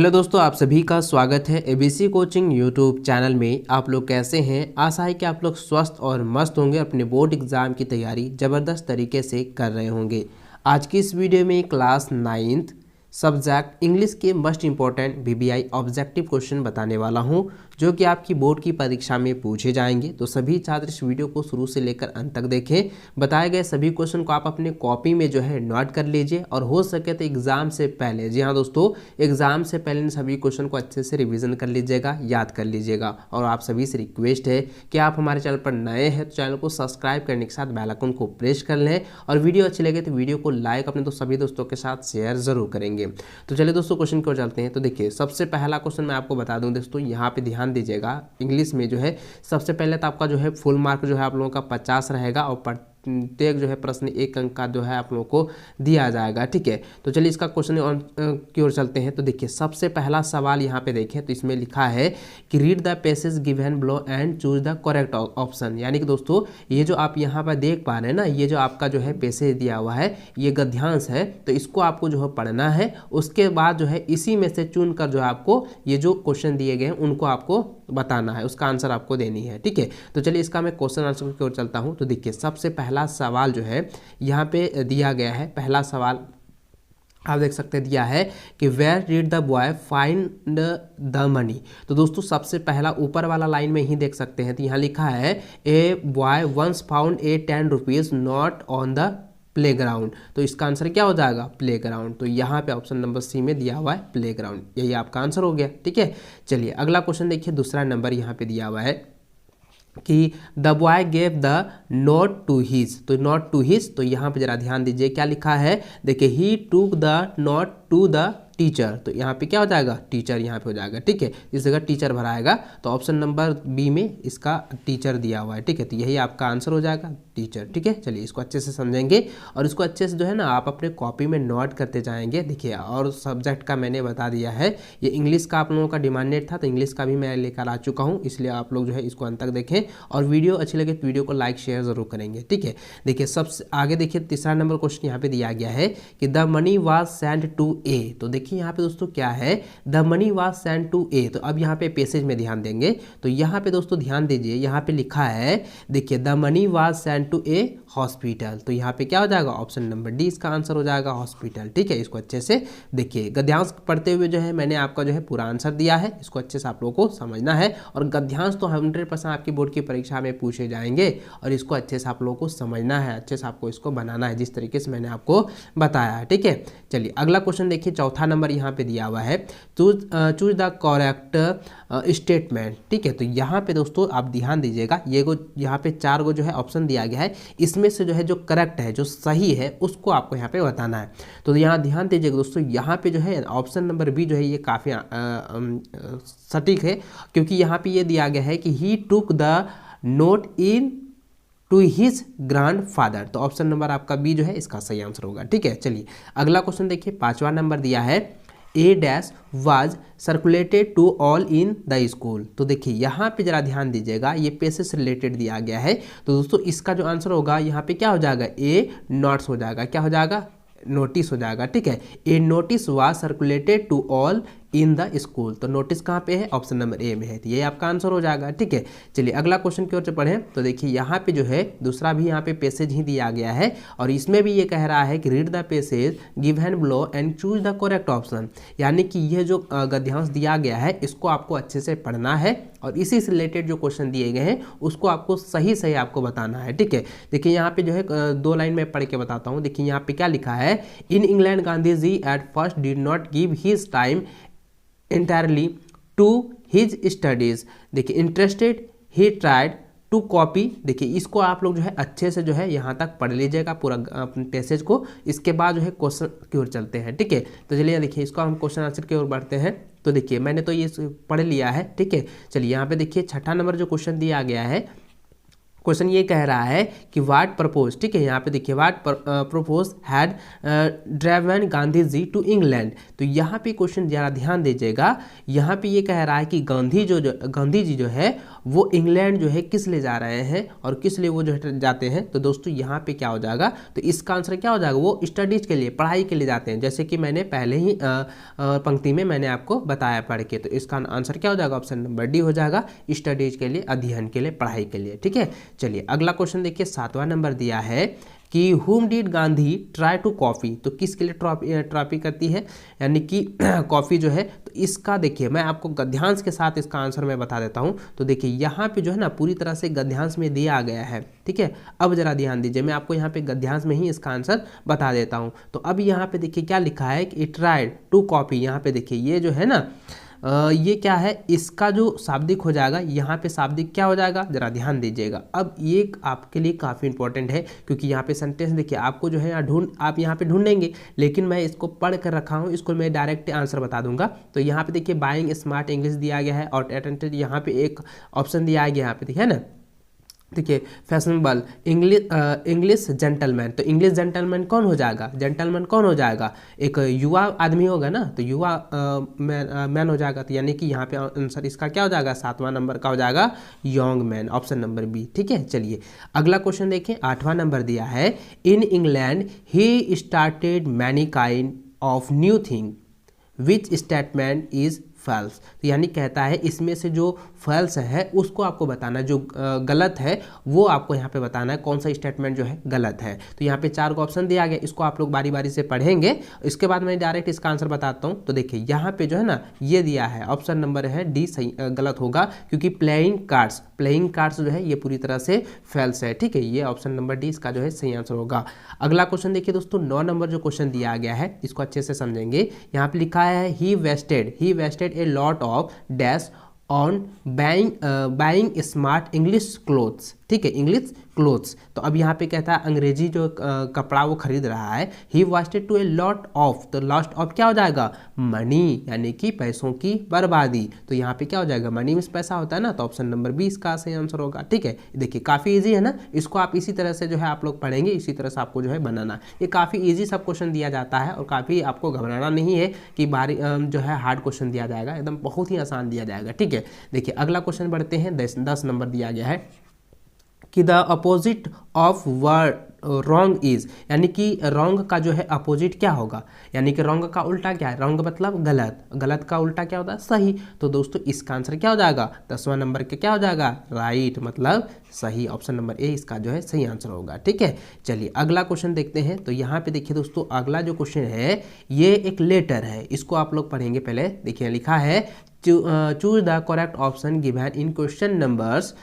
Hello दोस्तों, आप सभी का स्वागत है एबीसी कोचिंग यूट्यूब चैनल में। आप लोग कैसे हैं? आशा है कि आप लोग स्वस्थ और मस्त होंगे, अपने बोर्ड एग्ज़ाम की तैयारी ज़बरदस्त तरीके से कर रहे होंगे। आज की इस वीडियो में क्लास 9th सब्जेक्ट इंग्लिश के most important BBI objective question बताने वाला हूं, जो कि आपकी बोर्ड की परीक्षा में पूछे जाएंगे। तो सभी छात्र इस वीडियो को शुरू से लेकर अंत तक देखें। बताए गए सभी क्वेश्चन को आप अपने कॉपी में जो है नोट कर लीजिए, और हो सके तो एग्जाम से पहले, जी हाँ दोस्तों, एग्जाम से पहले इन सभी क्वेश्चन को अच्छे से रिवीजन कर लीजिएगा, याद कर लीजिएगा। और आप सभी से रिक्वेस्ट है कि आप हमारे चैनल पर नए हैं तो चैनल को सब्सक्राइब करने के साथ बेल आइकन को प्रेस कर लें, और वीडियो अच्छी लगे तो वीडियो को लाइक अपने सभी दोस्तों के साथ शेयर जरूर करेंगे। तो चलिए दोस्तों, क्वेश्चन की ओर चलते हैं। तो देखिए, सबसे पहला क्वेश्चन मैं आपको बता दूं दोस्तों, यहाँ पे ध्यान दीजिएगा। इंग्लिश में जो है सबसे पहले तो आपका जो है फुल मार्क जो है आप लोगों का 50 रहेगा, और प्रत्येक जो है प्रश्न 1 अंक का जो है आप लोगों को दिया जाएगा। ठीक है, तो चलिए इसका क्वेश्चन की ओर चलते हैं। तो देखिए, सबसे पहला सवाल यहाँ पे देखें तो इसमें लिखा है कि read the passage given below and choose the correct option. यानी कि दोस्तों, ये जो आप यहाँ पर देख पा रहे हैं ना, ये जो आपका जो है पैसेज दिया हुआ है, ये गद्यांश है। तो इसको आपको जो है पढ़ना है। उसके बाद जो है इसी में से चुन कर जो है आपको ये जो क्वेश्चन दिए गए हैं उनको आपको बताना है, उसका आंसर आपको देनी है। ठीक है, तो चलिए इसका मैं क्वेश्चन आंसर की ओर चलता हूँ। तो देखिए, सबसे पहला सवाल जो है यहाँ पे दिया गया है। पहला सवाल आप देख सकते हैं, दिया है कि where did the boy find the money. तो दोस्तों, सबसे पहला ऊपर वाला लाइन में ही देख सकते हैं। तो यहाँ लिखा है a boy once found a 10 rupees not on the playground. तो इसका आंसर क्या हो जाएगा? प्लेग्राउंड। तो यहाँ पे ऑप्शन नंबर सी में दिया हुआ है प्लेग्राउंड, यही आपका आंसर हो गया। ठीक है, चलिए अगला क्वेश्चन देखिए। दूसरा नंबर यहाँ पे दिया हुआ है कि the boy gave the note to his. तो नोट टू हिज, तो यहाँ पे जरा ध्यान दीजिए क्या लिखा है। देखिए, he took the note to the teacher. तो यहाँ पे क्या हो जाएगा? टीचर यहाँ पे हो जाएगा। ठीक है, इस जगह टीचर भराएगा, तो ऑप्शन नंबर बी में इसका टीचर दिया हुआ है। ठीक है, तो यही आपका आंसर हो जाएगा, टीचर। ठीक है, चलिए इसको अच्छे से समझेंगे, और इसको अच्छे से जो है ना आप अपने कॉपी में नोट करते जाएंगे। देखिए, और सब्जेक्ट का मैंने बता दिया है, ये इंग्लिश का आप लोगों का डिमांडेड था, तो इंग्लिश का भी मैं लेकर आ चुका हूँ, इसलिए आप लोग जो है इसको अंत तक देखें, और वीडियो अच्छी लगे तो वीडियो को लाइक शेयर जरूर करेंगे। ठीक है, देखिए सबसे आगे देखिए, तीसरा नंबर क्वेश्चन यहाँ पे दिया गया है कि the money was send to A. तो देखिए यहाँ पे दोस्तों क्या है, the money was send to A. तो अब यहाँ पे पैसेज में ध्यान देंगे, तो यहाँ पे दोस्तों ध्यान दीजिए, यहाँ पे लिखा है, देखिए the money was send to a hospital. तो यहाँ पे क्या हो जाएगा? ऑप्शन नंबर डी इसका आंसर हो जाएगा, हॉस्पिटल। ठीक है, इसको अच्छे से देखिए, गद्यांश पढ़ते हुए जो है मैंने आपका जो है पूरा आंसर दिया है, इसको अच्छे से आप लोगों को समझना है। और गद्यांश तो 100% आपकी बोर्ड की परीक्षा में पूछे जाएंगे, और इसको अच्छे से आप लोगों को समझना है, अच्छे से आपको इसको बनाना है, जिस तरीके से मैंने आपको बताया है। ठीक है, चलिए अगला क्वेश्चन देखिए। चौथा नंबर यहाँ पे दिया हुआ है, चूज द करेक्ट स्टेटमेंट। ठीक है, तो यहाँ पे दोस्तों आप ध्यान दीजिएगा, ये यहाँ पे 4 गो जो है ऑप्शन दिया गया है, इसमें से जो है जो करेक्ट है, जो सही है, उसको आपको यहाँ पे बताना है। तो यहाँ ध्यान दीजिएगा दोस्तों, यहाँ पे जो है ऑप्शन नंबर बी जो है ये काफ़ी सटीक है, क्योंकि यहाँ पे ये दिया गया है कि he took the note into his grandfather. तो ऑप्शन नंबर आपका बी जो है इसका सही आंसर होगा। ठीक है, चलिए अगला क्वेश्चन देखिए। 5वां नंबर दिया है a dash was circulated to all in the school. तो देखिए यहाँ पे जरा ध्यान दीजिएगा, ये पैसे से रिलेटेड दिया गया है। तो दोस्तों इसका जो आंसर होगा यहाँ पे क्या हो जाएगा? ए नोट्स हो जाएगा। क्या हो जाएगा? नोटिस हो जाएगा। ठीक है, a notice was circulated to all in the school. तो नोटिस कहाँ पे है? ऑप्शन नंबर ए में है, तो ये आपका आंसर हो जाएगा। ठीक है, चलिए अगला क्वेश्चन की ओर से पढ़ें। तो देखिए यहाँ पे जो है दूसरा भी यहाँ पे पैसेज ही दिया गया है, और इसमें भी ये कह रहा है कि read the passage given below and choose the correct option. यानी कि ये जो गद्यांश दिया गया है, इसको आपको अच्छे से पढ़ना है, और इसी से रिलेटेड जो क्वेश्चन दिए गए हैं उसको आपको सही सही आपको बताना है। ठीक है, देखिए यहाँ पे जो है 2 लाइन में पढ़ के बताता हूँ। देखिए यहाँ पे क्या लिखा है, in England Gandhi ji at first did not give his time entirely to his studies। देखिए interested he tried to copy. देखिए इसको आप लोग जो है अच्छे से जो है यहाँ तक पढ़ लीजिएगा पूरा पैसेज को। इसके बाद जो है क्वेश्चन की ओर चलते हैं। ठीक है, तो चलिए देखिए इसको हम क्वेश्चन आंसर की ओर बढ़ते हैं। तो देखिए मैंने तो ये पढ़ लिया है। ठीक है, चलिए यहाँ पे देखिए 6ठा नंबर जो क्वेश्चन दिया गया है, क्वेश्चन ये कह रहा है कि वाट प्रपोज, ठीक है, यहाँ पे देखिए what purpose had driven Gandhi ji to England. तो यहाँ पे क्वेश्चन जरा ध्यान दीजिएगा, यहाँ पे ये कह रहा है कि गांधी जी जो है वो इंग्लैंड जो है किस लिए जा रहे हैं और किस लिए वो जो है जाते हैं। तो दोस्तों यहाँ पे क्या हो जाएगा, तो इसका आंसर क्या हो जाएगा, वो स्टडीज के लिए, पढ़ाई के लिए जाते हैं, जैसे कि मैंने पहले ही पंक्ति में मैंने आपको बताया पढ़ के। तो इसका आंसर क्या हो जाएगा, ऑप्शन नंबर डी हो जाएगा, स्टडीज के लिए, अध्ययन के लिए, पढ़ाई के लिए। ठीक है, चलिए अगला क्वेश्चन देखिए, 7वां नंबर दिया है कि whom did Gandhi try to copy. तो किसके लिए ट्रॉपी करती है, यानी कि कॉफ़ी जो है। तो इसका देखिए मैं आपको गद्यांश के साथ इसका आंसर मैं बता देता हूं। तो देखिए यहाँ पे जो है ना पूरी तरह से गद्यांश में दिया गया है, ठीक है। अब जरा ध्यान दीजिए, मैं आपको यहाँ पे गद्यांश में ही इसका आंसर बता देता हूँ। तो अब यहाँ पे देखिए क्या लिखा है कि इट ट्राइड टू कॉपी। यहाँ पे देखिए ये जो है ना ये क्या है, इसका जो शाब्दिक हो जाएगा, यहाँ पे शाब्दिक क्या हो जाएगा, जरा ध्यान दीजिएगा। अब ये आपके लिए काफ़ी इंपॉर्टेंट है, क्योंकि यहाँ पे सेंटेंस देखिए आपको जो है आप यहाँ पे ढूंढेंगे, लेकिन मैं इसको पढ़ कर रखा हूँ, इसको मैं डायरेक्ट आंसर बता दूंगा। तो यहाँ पे देखिए बाइंग स्मार्ट इंग्लिश दिया गया है और अटेंटेड यहाँ पे एक ऑप्शन दिया गया, यहाँ पे देखिए है ना, देखिए फैशनेबल इंग्लिश जेंटलमैन। तो इंग्लिश जेंटलमैन कौन हो जाएगा, जेंटलमैन कौन हो जाएगा, एक युवा आदमी होगा ना, तो युवा मैन हो जाएगा। तो यानी कि यहाँ पे आंसर इसका क्या हो जाएगा, 7वां नंबर का हो जाएगा young man, option number B. ठीक है, चलिए अगला क्वेश्चन देखें, 8वां नंबर दिया है in England he started many kind of new thing which statement is false. तो यानी कहता है इसमें से जो फॉल्स है उसको आपको बताना, जो गलत है वो आपको यहाँ पे बताना है, कौन सा स्टेटमेंट जो है गलत है। तो यहाँ पे 4 को ऑप्शन दिया गया, इसको आप लोग बारी बारी से पढ़ेंगे, इसके बाद मैं डायरेक्ट इसका आंसर बताता हूँ। तो देखिए यहाँ पे जो है ना ये दिया है, ऑप्शन नंबर है डी सही गलत होगा, क्योंकि प्लेइंग कार्ड्स जो है ये पूरी तरह से फॉल्स है। ठीक है, ये ऑप्शन नंबर डी इसका जो है सही आंसर होगा। अगला क्वेश्चन देखिए दोस्तों, 9 नंबर जो क्वेश्चन दिया गया है इसको अच्छे से समझेंगे। यहाँ पे लिखा है ही wasted a lot of dash on buying smart English clothes। ठीक है, इंग्लिश क्लोथ्स। तो अब यहाँ पे कहता है अंग्रेजी जो कपड़ा वो खरीद रहा है, he wasted to a lot of. तो लॉस्ट ऑफ क्या हो जाएगा, मनी, यानी कि पैसों की बर्बादी। तो यहाँ पे क्या हो जाएगा, मनी में पैसा होता है ना, तो ऑप्शन नंबर बी इसका सही आंसर होगा। ठीक है, देखिए काफ़ी इजी है ना, इसको आप इसी तरह से जो है आप लोग पढ़ेंगे, इसी तरह से आपको जो है बनाना। ये काफ़ी इजी सब क्वेश्चन दिया जाता है और काफ़ी आपको घबराना नहीं है कि भारी जो है हार्ड क्वेश्चन दिया जाएगा, एकदम बहुत ही आसान दिया जाएगा। ठीक है, देखिए अगला क्वेश्चन बढ़ते हैं, 10 नंबर दिया गया है कि the opposite of word wrong is, यानी कि रॉन्ग का जो है अपोजिट क्या होगा, यानी कि रॉन्ग का उल्टा क्या है, रॉन्ग मतलब गलत, गलत का उल्टा क्या होता है, सही। तो दोस्तों इसका आंसर क्या हो जाएगा, 10वां नंबर के क्या हो जाएगा, राइट मतलब सही, ऑप्शन नंबर ए इसका जो है सही आंसर होगा। ठीक है, चलिए अगला क्वेश्चन देखते हैं। तो यहाँ पे देखिए दोस्तों, अगला जो क्वेश्चन है ये एक लेटर है, इसको आप लोग पढ़ेंगे। पहले देखिए लिखा है choose the correct option given in question numbers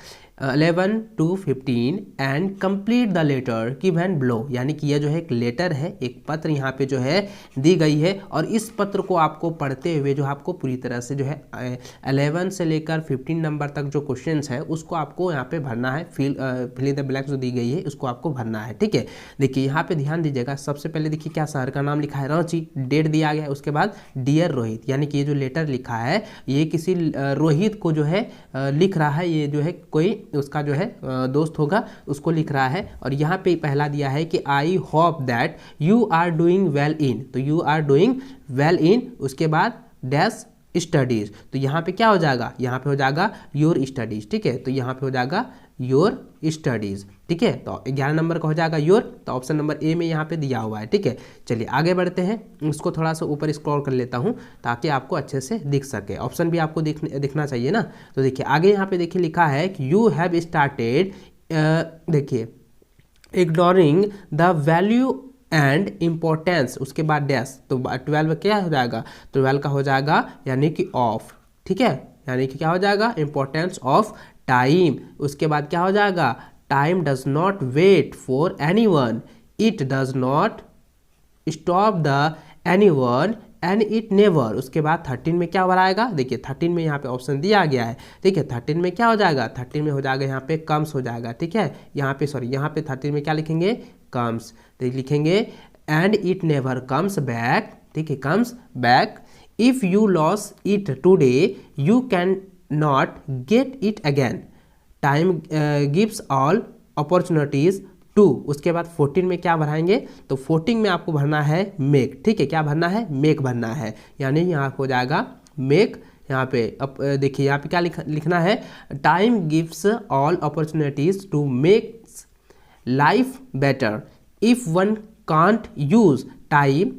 11 to 15 and complete the letter given below. यानी कि यह जो है एक लेटर है, एक पत्र यहाँ पे जो है दी गई है, और इस पत्र को आपको पढ़ते हुए जो आपको पूरी तरह से जो है 11 से लेकर 15 नंबर तक जो क्वेश्चंस है उसको आपको यहाँ पे भरना है, फिल इन द ब्लैंक्स जो दी गई है उसको आपको भरना है। ठीक है, देखिए यहाँ पे ध्यान दीजिएगा, सबसे पहले देखिए क्या शहर का नाम लिखा है, रांची, डेट दिया गया है, उसके बाद डियर रोहित, यानी कि ये जो लेटर लिखा है ये किसी रोहित को जो है लिख रहा है, ये जो है कोई उसका जो है दोस्त होगा उसको लिख रहा है। और यहाँ पे पहला दिया है कि I hope that you are doing well in, तो you are doing well in, उसके बाद डैश स्टडीज। तो यहाँ पे क्या हो जाएगा, यहाँ पे हो जाएगा योर स्टडीज। ठीक है, तो यहाँ पे हो जाएगा योर स्टडीज। ठीक है, तो 11 नंबर का हो जाएगा योर, तो ऑप्शन नंबर ए में यहाँ पे दिया हुआ है। ठीक है, चलिए आगे बढ़ते हैं, उसको थोड़ा सा ऊपर स्क्रॉल कर लेता हूँ ताकि आपको अच्छे से दिख सके, ऑप्शन भी आपको दिखना चाहिए ना। तो देखिए आगे यहाँ पे देखिए लिखा है कि यू हैव स्टार्टेड, देखिए ignoring the value and importance, उसके बाद डैश। तो 12 क्या हो जाएगा, 12 का हो जाएगा यानी कि ऑफ। ठीक है, यानी कि क्या हो जाएगा, इम्पोर्टेंस ऑफ टाइम। उसके बाद क्या हो जाएगा, time does not wait for anyone, it does not stop the anyone and it never. उसके बाद 13 में क्या बनाएगा, देखिए 13 में यहाँ पे ऑप्शन दिया गया है। ठीक है, 13 में क्या हो जाएगा, 13 में हो जाएगा यहाँ पे कम्स हो जाएगा। ठीक है, यहाँ पे सॉरी, यहाँ पे 13 में क्या लिखेंगे, कम्स, तो लिखेंगे and it never comes back. ठीक है, comes back, if you lose it today you can not get it again. Time gives all opportunities to, उसके बाद 14 में क्या भराएंगे, तो 14 में आपको भरना है मेक, ठीक है, क्या भरना है, मेक भरना है, यानी यहाँ हो जाएगा मेक। यहाँ पे अब देखिए यहाँ पे क्या लिखना है, time gives all opportunities to make life better, if one can't use time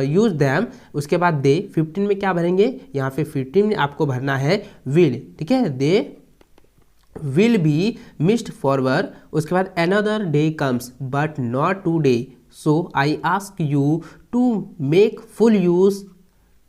use them, उसके बाद दे 15 में क्या भरेंगे, यहाँ पे 15 में आपको भरना है विल, ठीक है, they will be missed forward, उसके बाद another day comes but not today, so I ask you to make full use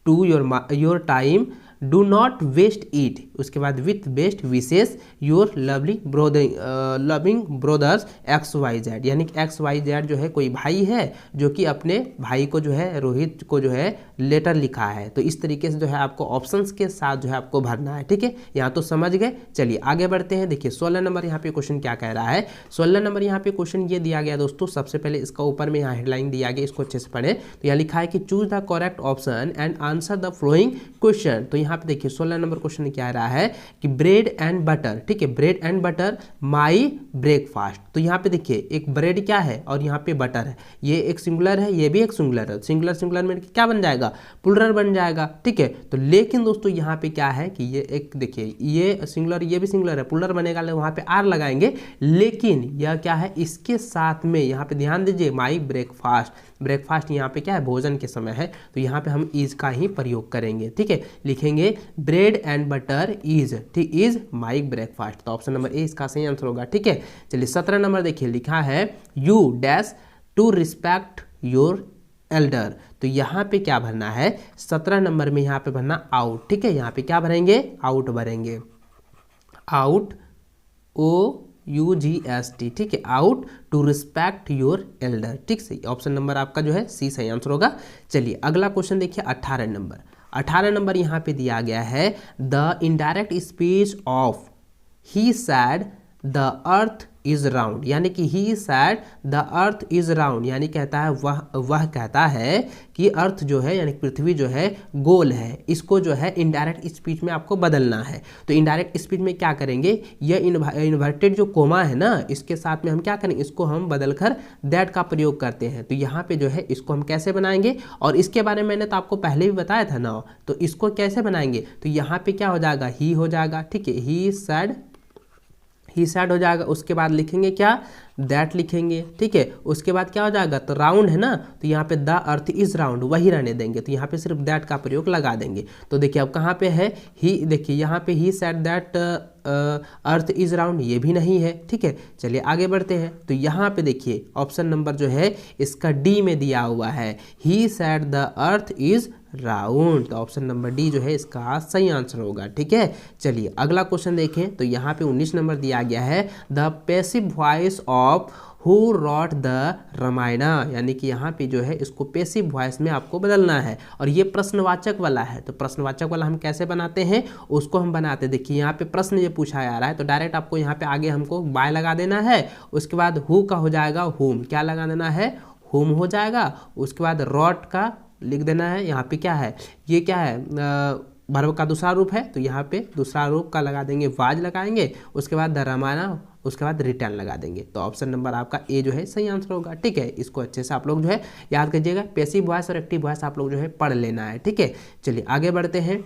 to your time, do not waste it, उसके बाद with best wishes your loving brothers XYZ, यानी कि XYZ जो है कोई भाई है जो कि अपने भाई को जो है रोहित को जो है लेटर लिखा है। तो इस तरीके से जो है आपको ऑप्शंस के साथ जो है आपको भरना है, ठीक है, यहाँ तो समझ गए। चलिए आगे बढ़ते हैं। देखिए 16 नंबर यहाँ पे क्वेश्चन क्या कह रहा है, 16 नंबर यहाँ पे क्वेश्चन ये दिया गया दोस्तों, सबसे पहले इसका ऊपर में यहाँ हेडलाइन दिया गया, इसको अच्छे से पढ़े। तो यहाँ लिखा है कि choose the correct option and answer the flowing question. तो यहाँ पे देखिए 16 नंबर क्वेश्चन क्या रहा है कि ब्रेड एंड बटर, ठीक है, bread and butter my breakfast. तो यहाँ पे देखिए एक ब्रेड क्या है और यहाँ पे बटर है, ये एक सिंगुलर है, ये भी एक सिंगुलर है, सिंगुलर सिंगुलर में क्या बन जाएगा, प्लुरल बन जाएगा, ठीक है। तो लेकिन दोस्तों यहाँ पे क्या है कि ये एक देखिए ये सिंगुलर, ये भी सिंगुलर है, प्लुरल बनेगा, वहाँ पे आर लगाएंगे, लेकिन यह क्या है इसके साथ में, यहाँ पे ध्यान दीजिए माई ब्रेकफास्ट, ब्रेकफास्ट यहाँ पे क्या है भोजन के समय है, तो यहाँ पे हम इज का ही प्रयोग करेंगे, ठीक है, लिखेंगे ब्रेड एंड बटर इज, ठीक, इज माई ब्रेकफास्ट। तो ऑप्शन नंबर ए इसका सही आंसर होगा, ठीक है। चलिए 17 नंबर देखिए लिखा है you dash to respect your elder. तो यहाँ पे क्या भरना है, 17 नंबर में यहाँ पे भरना आउट, ठीक है, यहाँ पे क्या भरेंगे, आउट भरेंगे, आउट OUGST, ठीक है, ought to respect your elder, ठीक सही, ऑप्शन नंबर आपका जो है सी सही आंसर होगा। चलिए अगला क्वेश्चन देखिए 18 नंबर, 18 नंबर यहाँ पे दिया गया है the indirect speech of he said the earth is round, यानी कि he said the earth is round, यानी कहता है वह कहता है कि अर्थ जो है यानी पृथ्वी जो है गोल है, इसको जो है इनडायरेक्ट स्पीच में आपको बदलना है। तो इनडायरेक्ट स्पीच में क्या करेंगे, ये इन्वर्टेड जो कोमा है ना, इसके साथ में हम क्या करेंगे, इसको हम बदलकर दैट का प्रयोग करते हैं। तो यहाँ पे जो है इसको हम कैसे बनाएंगे, और इसके बारे में मैंने तो आपको पहले भी बताया था ना, तो इसको कैसे बनाएंगे, तो यहाँ पे क्या हो जाएगा, ही हो जाएगा, ठीक है, ही सैड हो जाएगा, उसके बाद लिखेंगे क्या, दैट लिखेंगे, ठीक है, उसके बाद क्या हो जाएगा, तो राउंड है ना, तो यहाँ पे द अर्थ इज राउंड वही रहने देंगे, तो यहाँ पे सिर्फ दैट का प्रयोग लगा देंगे। तो देखिए अब कहाँ पे है ही, देखिए यहाँ पे he said that earth is round, ये भी नहीं है, ठीक है। चलिए आगे बढ़ते हैं। तो यहाँ पे देखिए ऑप्शन नंबर जो है इसका डी में दिया हुआ है he said the earth is round, तो ऑप्शन नंबर डी जो है इसका सही आंसर होगा, ठीक है। चलिए अगला क्वेश्चन देखें। तो यहाँ पे 19 नंबर दिया गया है the passive voice of who rot the Ramayana, यानी कि यहाँ पे जो है इसको पैसिव वॉइस में आपको बदलना है, और ये प्रश्नवाचक वाला है। तो प्रश्नवाचक वाला हम कैसे बनाते हैं, उसको हम बनाते हैं, देखिए यहाँ पे प्रश्न ये पूछा जा रहा है, तो डायरेक्ट आपको यहाँ पे आगे हमको बाय लगा देना है, उसके बाद हु का हो जाएगा हुम, क्या लगा देना है, हुम हो जाएगा, उसके बाद रॉट का लिख देना है, यहाँ पे क्या है, ये क्या है वर्ब का दूसरा रूप है, तो यहाँ पे दूसरा रूप का लगा देंगे, वाज लगाएंगे, उसके बाद द रामायणा, उसके बाद रिटर्न लगा देंगे। तो ऑप्शन नंबर आपका ए जो है सही आंसर होगा, ठीक है। इसको अच्छे से आप लोग जो है याद कीजिएगा, पैसिव वॉइस और एक्टिव वॉइस आप लोग जो है पढ़ लेना है, ठीक है। चलिए आगे बढ़ते हैं।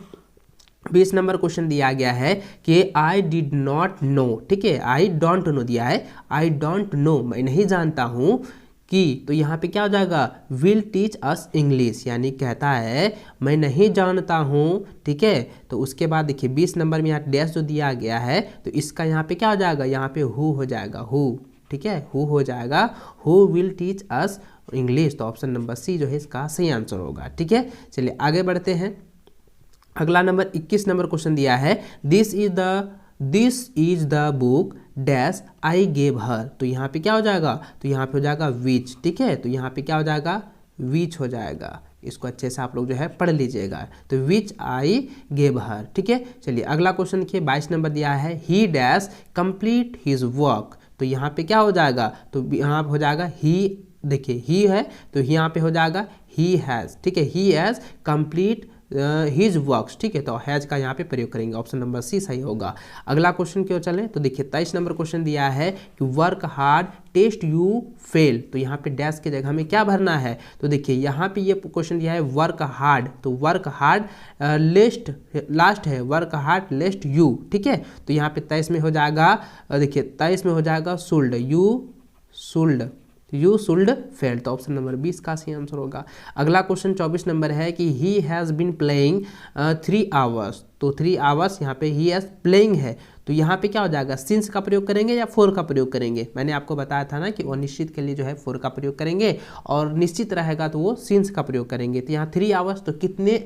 20 नंबर क्वेश्चन दिया गया है कि आई डिड नॉट नो, ठीक है, आई डोंट नो दिया है, आई डोंट नो मैं नहीं जानता हूँ कि, तो यहाँ पे क्या हो जाएगा, विल टीच अस इंग्लिश, यानी कहता है मैं नहीं जानता हूँ, ठीक है। तो उसके बाद देखिए 20 नंबर में यहाँ डैश जो दिया गया है, तो इसका यहाँ पे क्या हो जाएगा, यहाँ पे हु हो जाएगा, हु, ठीक है, हु हो जाएगा, who will teach us English. तो ऑप्शन नंबर सी जो है इसका सही आंसर होगा, ठीक है। चलिए आगे बढ़ते हैं। अगला नंबर 21 नंबर क्वेश्चन दिया है this is the book dash I gave her, तो यहाँ पे क्या हो जाएगा, तो यहाँ पे हो जाएगा विच, ठीक है, तो यहाँ पे क्या हो जाएगा, विच हो जाएगा, इसको अच्छे से आप लोग जो है पढ़ लीजिएगा, तो विच आई गेव हर, ठीक है। चलिए अगला क्वेश्चन देखिए 22 नंबर दिया है ही डैश कंप्लीट हिज वर्क, तो यहाँ पे क्या हो जाएगा, तो यहाँ पे हो जाएगा ही, देखिए ही है तो यहाँ पे हो जाएगा ही हैज़, ठीक है, he has complete his works, ठीक है, तो हैज का यहाँ पे प्रयोग करेंगे, ऑप्शन नंबर सी सही होगा। अगला क्वेश्चन क्यों चले, तो देखिए 23 नंबर क्वेश्चन दिया है कि work hard test you fail, तो यहाँ पे डैश की जगह में क्या भरना है, तो देखिए यहाँ पे ये क्वेश्चन दिया है वर्क हार्ड, तो वर्क हार्ड लेस्ट लास्ट है, वर्क हार्ड लेस्ट यू, ठीक है, तो यहाँ पे 23 में हो जाएगा, देखिए 23 में हो जाएगा शुल्ड, यू शुल्ड फेल, तो ऑप्शन नंबर 20 का सही आंसर होगा। अगला क्वेश्चन 24 नंबर है कि he has been playing 3 hours, तो 3 आवर्स यहाँ पे ही हैज़ प्लेइंग है, तो यहाँ पे क्या हो जाएगा, सिंस का प्रयोग करेंगे या फोर का प्रयोग करेंगे, मैंने आपको बताया था ना कि अनिश्चित के लिए जो है फोर का प्रयोग करेंगे और निश्चित रहेगा तो वो सिंस का प्रयोग करेंगे। तो यहाँ 3 आवर्स तो कितने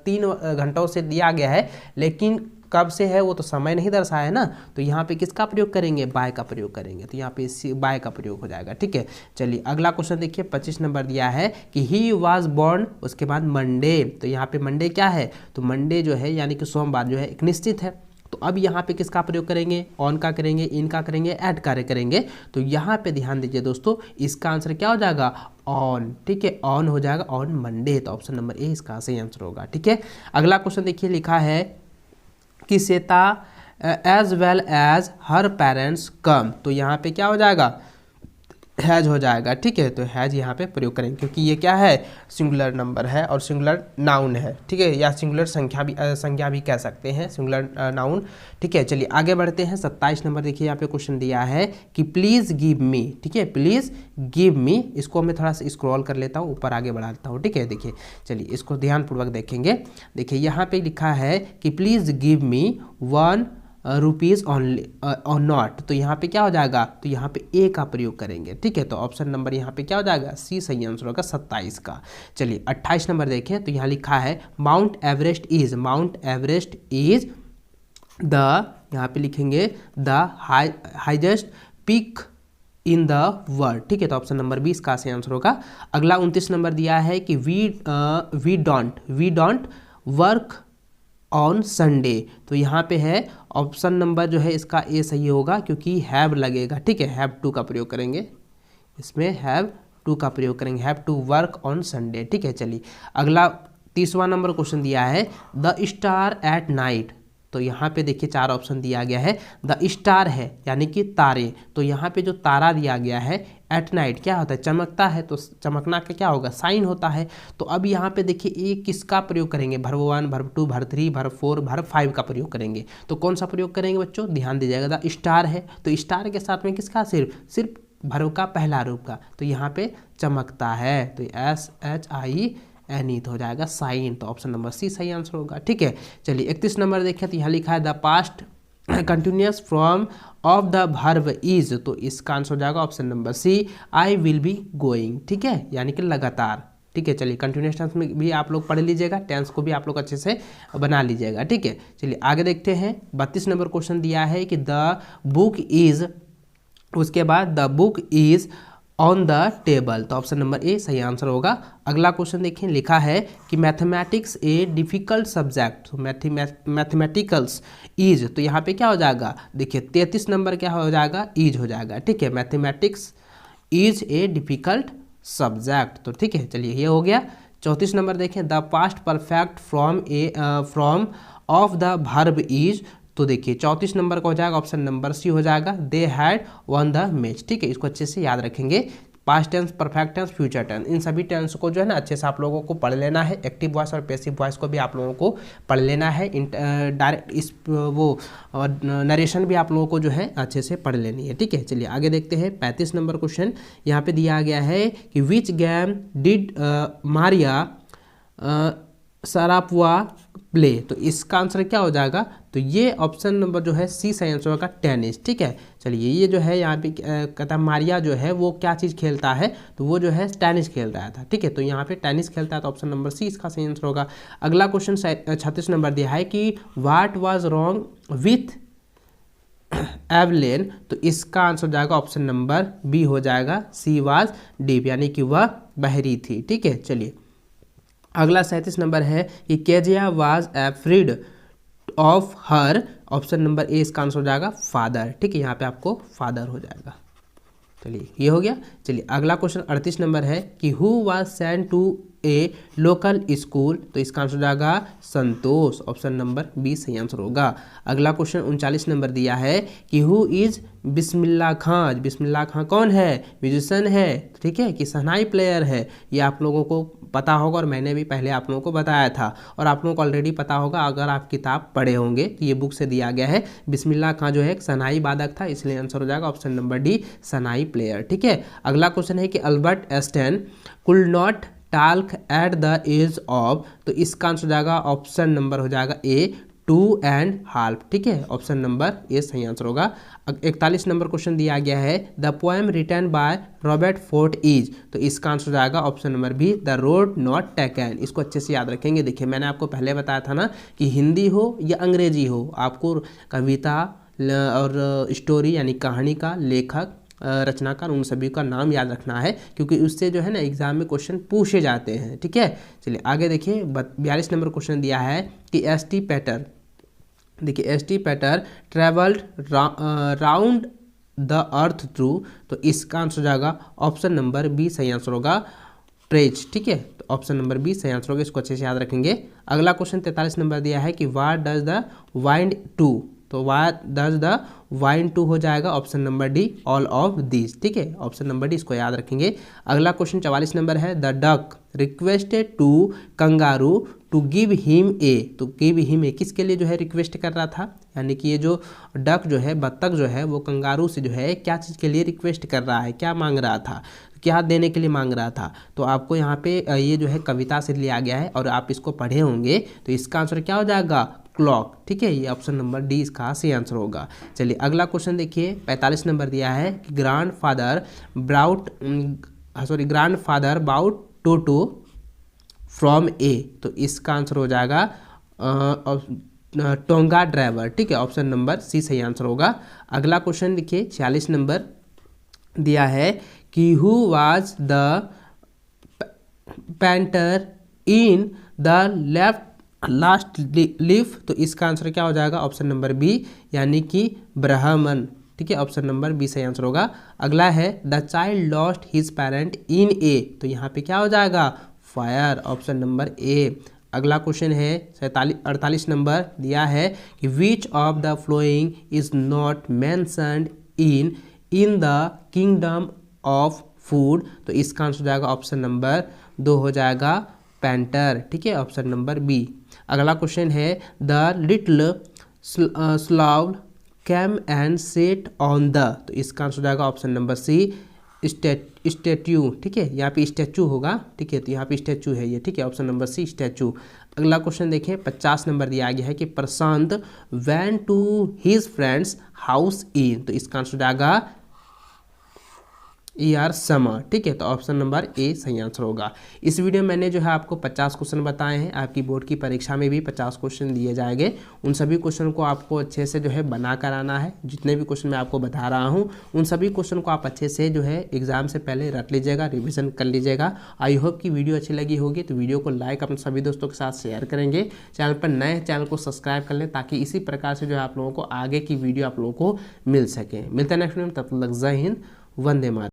3 घंटों से दिया गया है, लेकिन कब से है वो तो समय नहीं दर्शाया है ना, तो यहाँ पे किसका प्रयोग करेंगे, बाय का प्रयोग करेंगे, तो यहाँ पे बाय का प्रयोग हो जाएगा, ठीक है। चलिए अगला क्वेश्चन देखिए 25 नंबर दिया है कि ही वाज बॉर्न, उसके बाद मंडे, तो यहाँ पे मंडे क्या है, तो मंडे जो है यानी कि सोमवार जो है एक निश्चित है, तो अब यहाँ पे किसका प्रयोग करेंगे, ऑन का करेंगे, इन का करेंगे, ऐड कार्य करेंगे, तो यहाँ पे ध्यान दीजिए दोस्तों, इसका आंसर क्या हो जाएगा, ऑन, ठीक है, ऑन हो जाएगा ऑन मंडे, तो ऑप्शन नंबर ए इसका सही आंसर होगा, ठीक है। अगला क्वेश्चन देखिए लिखा है कि श्वेता एज वेल एज हर पेरेंट्स कम, तो यहाँ पे क्या हो जाएगा, हैज हो जाएगा, ठीक है, तो हैज यहाँ पे प्रयोग करेंगे क्योंकि ये क्या है, सिंगुलर नंबर है और सिंगुलर नाउन है, ठीक है, या सिंगुलर संख्या भी कह सकते हैं, सिंगुलर नाउन, ठीक है। चलिए आगे बढ़ते हैं 27 नंबर देखिए यहाँ पे क्वेश्चन दिया है कि प्लीज़ गिव मी, ठीक है, प्लीज़ गिव मी, इसको मैं थोड़ा सा स्क्रॉल कर लेता हूँ, ऊपर आगे बढ़ाता हूँ, ठीक है। देखिए चलिए इसको ध्यानपूर्वक देखेंगे, देखिए यहाँ पे लिखा है कि please give me 1 rupees only और नॉट, तो यहाँ पे क्या हो जाएगा, तो यहाँ पे ए का प्रयोग करेंगे, ठीक है, तो ऑप्शन नंबर यहाँ पे क्या हो जाएगा, सी सही आंसर होगा 27 का। चलिए 28 नंबर देखें, तो यहाँ लिखा है माउंट एवरेस्ट इज द, यहाँ पे लिखेंगे the highest peak in the world, ठीक है, तो ऑप्शन नंबर 20 का सही आंसर होगा। अगला 29 नंबर दिया है कि we don't work on Sunday, तो यहाँ पे है ऑप्शन नंबर जो है इसका ए सही होगा क्योंकि हैव लगेगा, ठीक है, हैव टू का प्रयोग करेंगे, इसमें हैव टू का प्रयोग करेंगे, have to work on Sunday, ठीक है। चलिए अगला 30वां नंबर क्वेश्चन दिया है द स्टार एट नाइट, तो यहाँ पे देखिए 4 ऑप्शन दिया गया है, द स्टार है यानी कि तारे, तो यहाँ पे जो तारा दिया गया है एट नाइट क्या होता है, चमकता है, तो चमकना का क्या होगा, साइन होता है, तो अब यहाँ पे देखिए ये किसका प्रयोग करेंगे, verb 1 verb 2 verb 3 verb 4 verb 5 का प्रयोग करेंगे, तो कौन सा प्रयोग करेंगे बच्चों, ध्यान दीजिएगा, द स्टार है, तो स्टार के साथ में किसका, सिर्फ वर्ब का पहला रूप का, तो यहाँ पे चमकता है, तो SHIN हो जाएगा साइन, तो ऑप्शन नंबर सी सही आंसर होगा, ठीक है। चलिए 31 नंबर देखें, तो यहाँ लिखा है the past continuous form of the verb is, तो इसका आंसर हो जाएगा option number C I will be going, ठीक है, यानी कि लगातार, ठीक है। चलिए कंटिन्यूस टेंस में भी आप लोग पढ़ लीजिएगा, टेंस को भी आप लोग अच्छे से बना लीजिएगा, ठीक है। चलिए आगे देखते हैं 32 नंबर क्वेश्चन दिया है कि द बुक इज, उसके बाद the book is on the table, तो ऑप्शन नंबर ए सही आंसर होगा। अगला क्वेश्चन देखें, लिखा है कि मैथमेटिक्स ए डिफिकल्ट सब्जेक्ट, तो मैथमेटिकल्स इज, तो यहाँ पे क्या हो जाएगा, देखिए 33 नंबर क्या हो जाएगा, इज हो जाएगा, ठीक है, mathematics is a difficult subject, तो ठीक है। चलिए ये हो गया। 34 नंबर देखें, the past perfect from of the verb is, तो देखिए 34 नंबर का हो जाएगा ऑप्शन नंबर सी हो जाएगा, they had won the match, ठीक है, इसको अच्छे से याद रखेंगे, past tense, perfect tense, future tense, इन सभी टेंस को जो है ना अच्छे से आप लोगों को पढ़ लेना है, एक्टिव वॉइस और पैसिव वॉइस को भी आप लोगों को पढ़ लेना है, डायरेक्ट इस वो नरेशन भी आप लोगों को जो है अच्छे से पढ़ लेनी है, ठीक है। चलिए आगे देखते हैं 35 नंबर क्वेश्चन, यहाँ पे दिया गया है कि which game did Maria Sharapova play, तो इसका आंसर क्या हो जाएगा, तो ये ऑप्शन नंबर जो है सी सही आंसर होगा टेनिस, ठीक है। चलिए ये जो है यहाँ पे कहता है मारिया जो है वो क्या चीज़ खेलता है, तो वो जो है टेनिस खेल रहा था, ठीक है, तो यहाँ पे टेनिस खेलता है, तो ऑप्शन नंबर सी इसका सही आंसर होगा। अगला क्वेश्चन 36 नंबर दिया है कि what was wrong with Evelyn, तो इसका आंसर हो जाएगा ऑप्शन नंबर बी हो जाएगा, सी वाज डीप, यानी कि वह बहरी थी, ठीक है। चलिए अगला 37 नंबर है कि Kezia was afraid of her, option number A इसका आंसर हो जाएगा फादर, ठीक है, यहाँ पे आपको फादर हो जाएगा। चलिए ये हो गया। चलिए अगला क्वेश्चन 38 नंबर है कि who was sent to a local school, तो इसका आंसर हो जाएगा संतोष, ऑप्शन नंबर बी सही आंसर होगा। अगला क्वेश्चन 39 नंबर दिया है कि हु इज बिस्मिल्लाह खान। बिस्मिल्लाह खान कौन है? म्यूजिशियन है, ठीक है, कि शहनाई प्लेयर है। ये आप लोगों को पता होगा और मैंने भी पहले आप लोगों को बताया था और आप लोगों को ऑलरेडी पता होगा अगर आप किताब पढ़े होंगे तो ये बुक से दिया गया है। बिस्मिल्लाह खान जो है एक शहनाई वादक था, इसलिए आंसर हो जाएगा option number D shehnai player, ठीक है। अगला क्वेश्चन है कि Albert Einstein could not talk at the age of, तो इसका आंसर हो जाएगा ऑप्शन नंबर हो जाएगा ए 2.5, ठीक है, ऑप्शन नंबर ए सही आंसर होगा। 41 नंबर क्वेश्चन दिया गया है the poem written by Robert Frost is, तो इसका आंसर हो जाएगा option number B the road not taken. इसको अच्छे से याद रखेंगे। देखिए मैंने आपको पहले बताया था ना कि हिंदी हो या अंग्रेजी हो, आपको कविता और स्टोरी यानी कहानी का लेखक रचनाकार उन सभी का नाम याद रखना है, क्योंकि उससे जो है ना एग्जाम में क्वेश्चन पूछे जाते हैं, ठीक है। चलिए आगे देखिए 42 नंबर क्वेश्चन दिया है कि एस.टी. पैटर, देखिए St. Peter travelled round the earth through, तो इसका आंसर हो जाएगा ऑप्शन नंबर बी सही आंसर होगा ट्रेज, ठीक है, तो ऑप्शन नंबर बी सही आंसर होगा, इसको अच्छे से याद रखेंगे। अगला क्वेश्चन 43 नंबर दिया है कि what does the wind to, तो what does the wind to हो जाएगा option number D all of this, ठीक है, ऑप्शन नंबर डी इसको याद रखेंगे। अगला क्वेश्चन 44 नंबर है the duck requested to kangaroo to give him a, तो गिव हिम ए किसके लिए जो है रिक्वेस्ट कर रहा था, यानी कि ये जो डक जो है बत्तख जो है वो कंगारू से जो है क्या चीज़ के लिए रिक्वेस्ट कर रहा है, क्या मांग रहा था, क्या देने के लिए मांग रहा था। तो आपको यहाँ पे ये जो है कविता से लिया गया है और आप इसको पढ़े होंगे, तो इसका आंसर क्या हो जाएगा क्लॉक, ठीक है, ये ऑप्शन नंबर डी इसका सही आंसर होगा। चलिए अगला क्वेश्चन देखिए 45 नंबर दिया है कि grandfather bought Toto from a, तो इसका आंसर हो जाएगा टोंगा ड्राइवर, ठीक है, ऑप्शन नंबर सी सही आंसर होगा। अगला क्वेश्चन देखिए 46 नंबर दिया है कि who was the painter in the left last leaf, तो इसका आंसर क्या हो जाएगा ऑप्शन नंबर बी यानी कि ब्राह्मण, ठीक है, ऑप्शन नंबर बी सही आंसर होगा। अगला है the child lost his parent in a, तो यहाँ पे क्या हो जाएगा फायर, ऑप्शन नंबर ए। अगला क्वेश्चन है 48 नंबर दिया है कि which of the following is not mentioned in the kingdom of food, तो इसका आंसर हो जाएगा ऑप्शन नंबर 2 हो जाएगा पेंटर, ठीक है, ऑप्शन नंबर बी। अगला क्वेश्चन है the little slave came and set on the, तो इसका आंसर हो जाएगा ऑप्शन नंबर सी स्टैच्यू, ठीक है, यहाँ पे स्टैचू होगा, ठीक है, तो यहाँ पे स्टैचू है ये, ठीक है, ऑप्शन नंबर सी स्टैचू। अगला क्वेश्चन देखें 50 नंबर दिया गया है कि Prashant went to his friends house in, तो इसका आंसर हो जाएगा समर, ठीक है, तो ऑप्शन नंबर ए सही आंसर होगा। इस वीडियो में मैंने जो है आपको 50 क्वेश्चन बताए हैं, आपकी बोर्ड की परीक्षा में भी 50 क्वेश्चन दिए जाएंगे। उन सभी क्वेश्चन को आपको अच्छे से जो है बना कर आना है। जितने भी क्वेश्चन मैं आपको बता रहा हूँ उन सभी क्वेश्चन को आप अच्छे से जो है एग्जाम से पहले रट लीजिएगा, रिविजन कर लीजिएगा। आई होप कि वीडियो अच्छी लगी होगी, तो वीडियो को लाइक अपने सभी दोस्तों के साथ शेयर करेंगे। चैनल पर नए चैनल को सब्सक्राइब कर लें ताकि इसी प्रकार से जो है आप लोगों को आगे की वीडियो आप लोगों को मिल सके। मिलते हैं नेक्स्ट वीडियो में, तब तक जय हिंद, वंदे मातरम।